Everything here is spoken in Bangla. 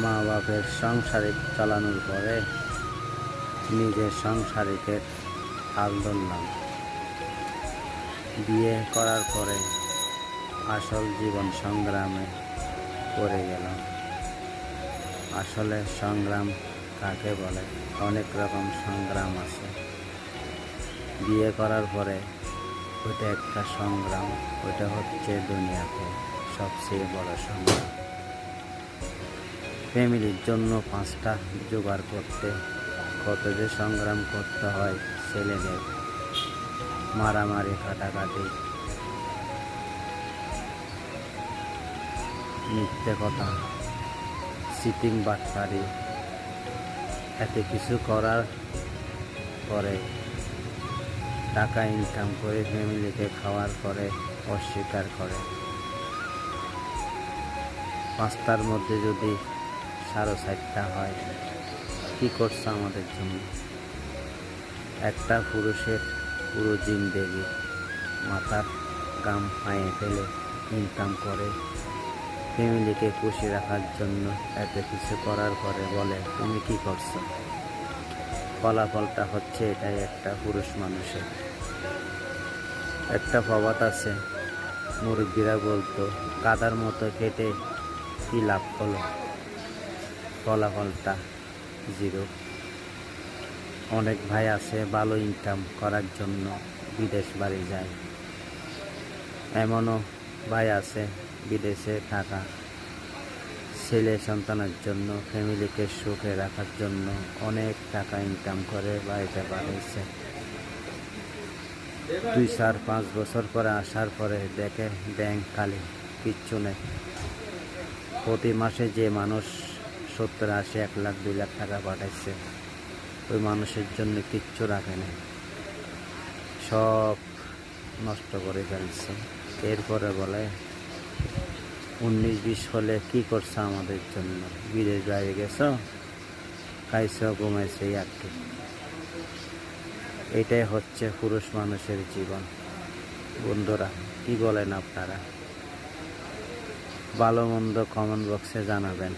মা বাপের সংসারিক চালানোর পরে নিজের সংসারিকের হাল ধরলাম। বিয়ে করার পরে আসল জীবন সংগ্রামে পড়ে গেলাম। আসলে সংগ্রাম কাকে বলে? অনেক রকম সংগ্রাম আছে। বিয়ে করার পরে ওইটা একটা সংগ্রাম, ওইটা হচ্ছে দুনিয়াতে সবচেয়ে বড় সংগ্রাম। ফ্যামিলির জন্য 5টা জোগাড় করতে কত যে সংগ্রাম করতে হয়। ছেলেদের মারামারি, কাটাকাটি, মিথ্যে কথা, চিটিং, বাটপারি, এত কিছু করার পরে টাকা ইনকাম করে ফ্যামিলিকে খাওয়ার পরে অস্বীকার করে। 5টার মধ্যে যদি 4.5টা হয়, কি করছে আমাদের জন্য? একটা পুরুষের পুরো জিন্দেগি মাথার গাম পায়ে ফেলে ইনকাম করে ফ্যামিলিকে খুশি রাখার জন্য। এত কিছু করার পরে বলে তুমি কি করছো? ফলাফলটা হচ্ছে এটাই, একটা পুরুষ মানুষের। একটা প্রবাদ আছে, মুরব্বীরা বলতো কাদার মতো কেটে কি লাভ হলো? ফলাফলটা 0। অনেক ভাই আছে ভালো ইনকাম করার জন্য বিদেশ বাড়ি যায়। এমনও ভাই আছে বিদেশে থাকা ছেলে সন্তানের জন্য, ফ্যামিলিকে সুখে রাখার জন্য অনেক টাকা ইনকাম করে বাড়িতে পাঠাইছে। 2-4-5 বছর পরে আসার পরে দেখে ব্যাংক খালি, কিচ্ছু নেই। প্রতি মাসে যে মানুষ 70-80, 1 লাখ 2 লাখ টাকা পাঠাইছে, ওই মানুষের জন্য কিচ্ছু রাখে নাই, সব নষ্ট করে ফেলছে। এরপরে বলে 19-20 হলে কি করছে আমাদের জন্য? বিদেশ বাইরে গেছ, খাইছ, ঘুমাইছে, আর কি। এটাই হচ্ছে পুরুষ মানুষের জীবন। বন্ধুরা, কি বলেন আপনারা? ভালো মন্দ কমেন্ট বক্সে জানাবেন।